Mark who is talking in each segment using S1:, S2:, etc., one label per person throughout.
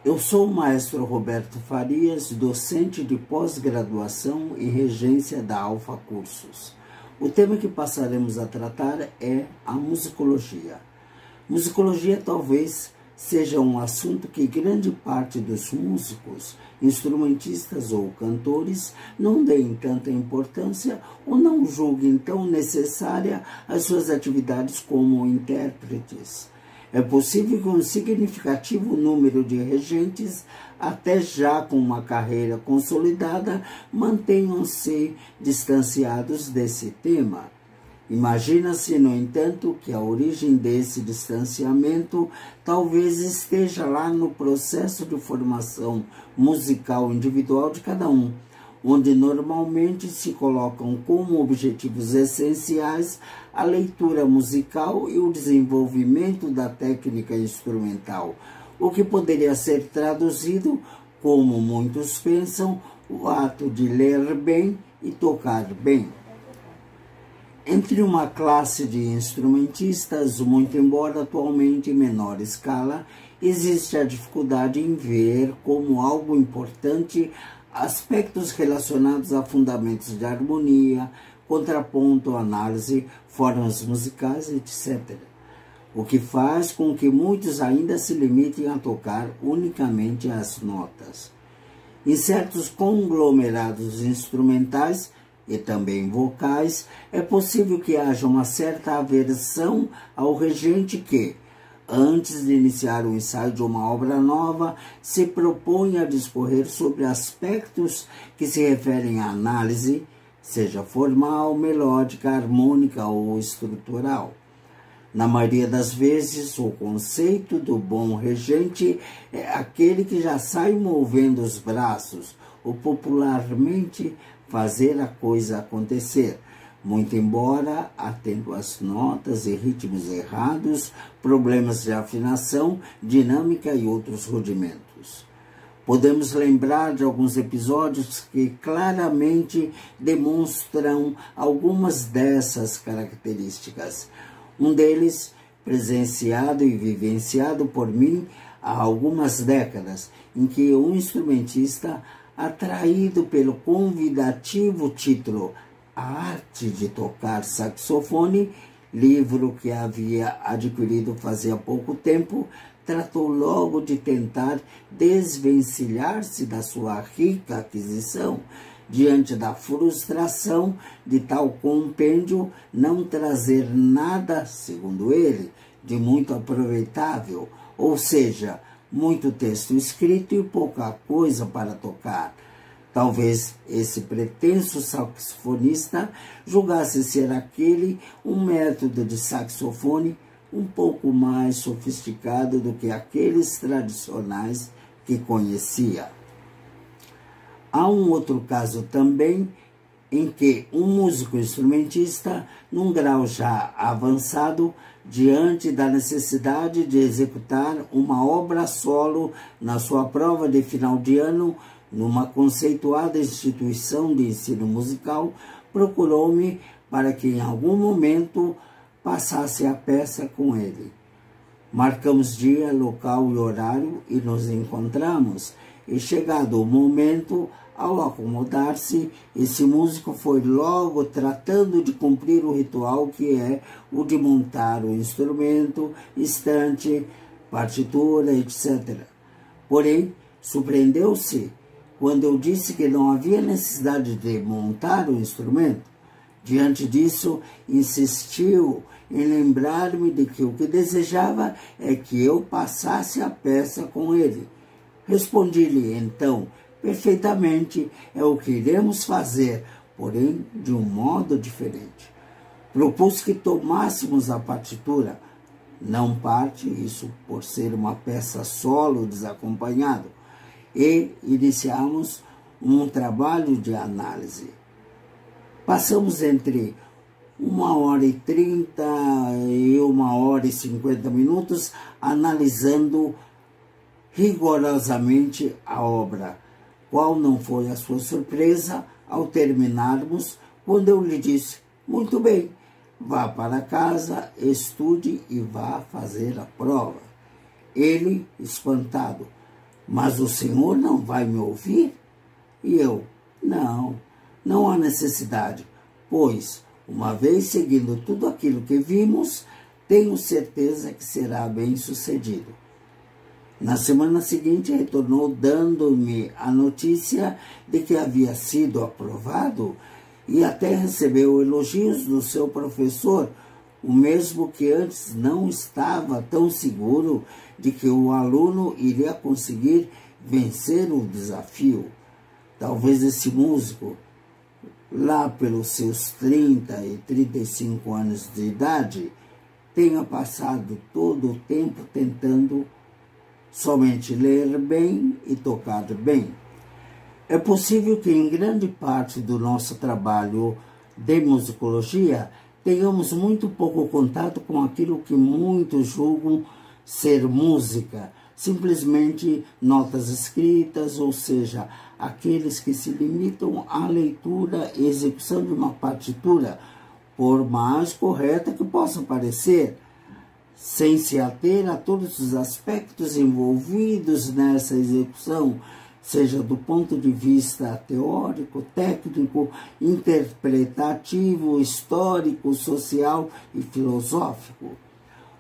S1: Eu sou o maestro Roberto Farias, docente de pós-graduação e regência da Alfa Cursos. O tema que passaremos a tratar é a musicologia. Musicologia talvez seja um assunto que grande parte dos músicos, instrumentistas ou cantores não deem tanta importância ou não julguem tão necessária as suas atividades como intérpretes. É possível que um significativo número de regentes, até já com uma carreira consolidada, mantenham-se distanciados desse tema. Imagina-se, no entanto, que a origem desse distanciamento talvez esteja lá no processo de formação musical individual de cada um, onde normalmente se colocam como objetivos essenciais a leitura musical e o desenvolvimento da técnica instrumental, o que poderia ser traduzido como muitos pensam, o ato de ler bem e tocar bem. Entre uma classe de instrumentistas, muito embora atualmente em menor escala, existe a dificuldade em ver como algo importante aspectos relacionados a fundamentos de harmonia, contraponto, análise, formas musicais, etc. O que faz com que muitos ainda se limitem a tocar unicamente as notas. Em certos conglomerados instrumentais e também vocais, é possível que haja uma certa aversão ao regente que, antes de iniciar o ensaio de uma obra nova, se propõe a discorrer sobre aspectos que se referem à análise, seja formal, melódica, harmônica ou estrutural. Na maioria das vezes, o conceito do bom regente é aquele que já sai movendo os braços, ou popularmente fazer a coisa acontecer, muito embora atento às notas e ritmos errados, problemas de afinação, dinâmica e outros rudimentos. Podemos lembrar de alguns episódios que claramente demonstram algumas dessas características. Um deles, presenciado e vivenciado por mim há algumas décadas, em que um instrumentista, atraído pelo convidativo título A Arte de Tocar Saxofone, livro que havia adquirido fazia pouco tempo, tratou logo de tentar desvencilhar-se da sua rica aquisição, diante da frustração de tal compêndio não trazer nada, segundo ele, de muito aproveitável, ou seja, muito texto escrito e pouca coisa para tocar. Talvez esse pretenso saxofonista julgasse ser aquele um método de saxofone um pouco mais sofisticado do que aqueles tradicionais que conhecia. Há um outro caso também em que um músico instrumentista, num grau já avançado, diante da necessidade de executar uma obra solo na sua prova de final de ano, numa conceituada instituição de ensino musical, procurou-me para que em algum momento passasse a peça com ele. Marcamos dia, local e horário e nos encontramos, e chegado o momento, ao acomodar-se, esse músico foi logo tratando de cumprir o ritual que é o de montar o instrumento, estante, partitura, etc. Porém, surpreendeu-se quando eu disse que não havia necessidade de montar o instrumento. Diante disso, insistiu em lembrar-me de que o que desejava é que eu passasse a peça com ele. Respondi-lhe, então, perfeitamente, é o que iremos fazer, porém de um modo diferente. Propus que tomássemos a partitura, não parte, isso por ser uma peça solo desacompanhado, e iniciamos um trabalho de análise. Passamos entre 1h30 e 1h50 analisando rigorosamente a obra. Qual não foi a sua surpresa ao terminarmos, quando eu lhe disse: muito bem, vá para casa, estude e vá fazer a prova. Ele, espantado: Mas o Senhor não vai me ouvir? E eu: não há necessidade, pois, uma vez seguindo tudo aquilo que vimos, tenho certeza que será bem sucedido. Na semana seguinte, retornou dando-me a notícia de que havia sido aprovado e até recebeu elogios do seu professor, o mesmo que antes não estava tão seguro de que o aluno iria conseguir vencer o desafio. Talvez esse músico, lá pelos seus 30 e 35 anos de idade, tenha passado todo o tempo tentando somente ler bem e tocar bem. É possível que em grande parte do nosso trabalho de musicologia tenhamos muito pouco contato com aquilo que muitos julgam ser música, simplesmente notas escritas, ou seja, aqueles que se limitam à leitura e execução de uma partitura, por mais correta que possa parecer, sem se ater a todos os aspectos envolvidos nessa execução, seja do ponto de vista teórico, técnico, interpretativo, histórico, social e filosófico.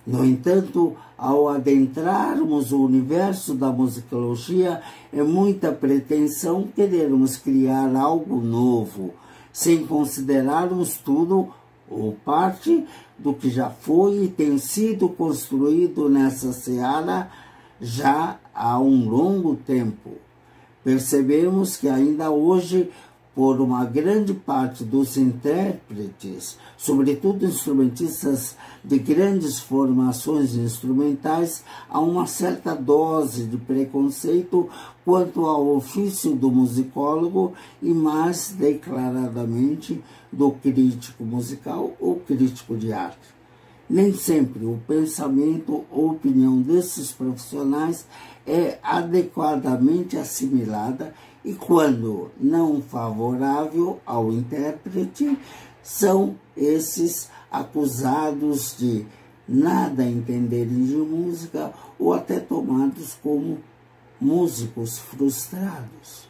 S1: No entanto, ao adentrarmos o universo da musicologia, é muita pretensão querermos criar algo novo, sem considerarmos tudo ou parte do que já foi e tem sido construído nessa seara já há um longo tempo. Percebemos que ainda hoje, por uma grande parte dos intérpretes, sobretudo instrumentistas de grandes formações instrumentais, há uma certa dose de preconceito quanto ao ofício do musicólogo e mais declaradamente do crítico musical ou crítico de arte. Nem sempre o pensamento ou opinião desses profissionais é adequadamente assimilada e, quando não favorável ao intérprete, são esses acusados de nada entenderem de música ou até tomados como músicos frustrados.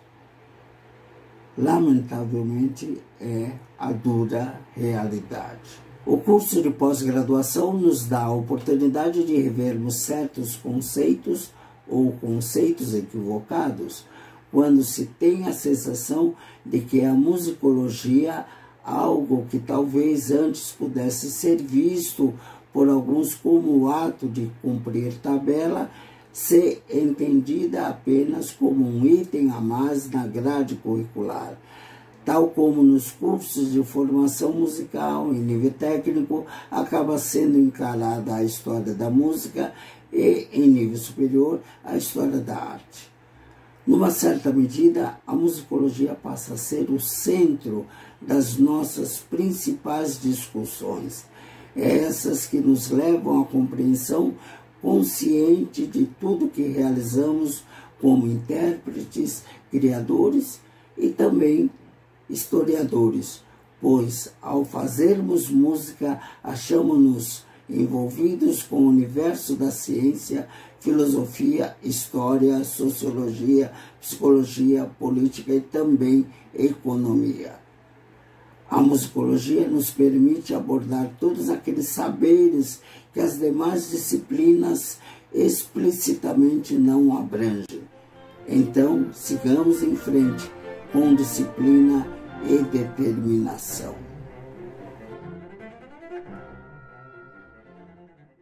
S1: Lamentavelmente, é a dura realidade. O curso de pós-graduação nos dá a oportunidade de revermos certos conceitos ou conceitos equivocados, quando se tem a sensação de que a musicologia, algo que talvez antes pudesse ser visto por alguns como o ato de cumprir tabela, ser entendida apenas como um item a mais na grade curricular. Tal como nos cursos de formação musical em nível técnico, acaba sendo encarada a história da música e, em nível superior, a história da arte. Numa certa medida, a musicologia passa a ser o centro das nossas principais discussões, essas que nos levam à compreensão consciente de tudo que realizamos como intérpretes, criadores e também historiadores, pois, ao fazermos música, achamos-nos envolvidos com o universo da ciência, filosofia, história, sociologia, psicologia, política e também economia. A musicologia nos permite abordar todos aqueles saberes que as demais disciplinas explicitamente não abrangem. Então, sigamos em frente com disciplina e determinação.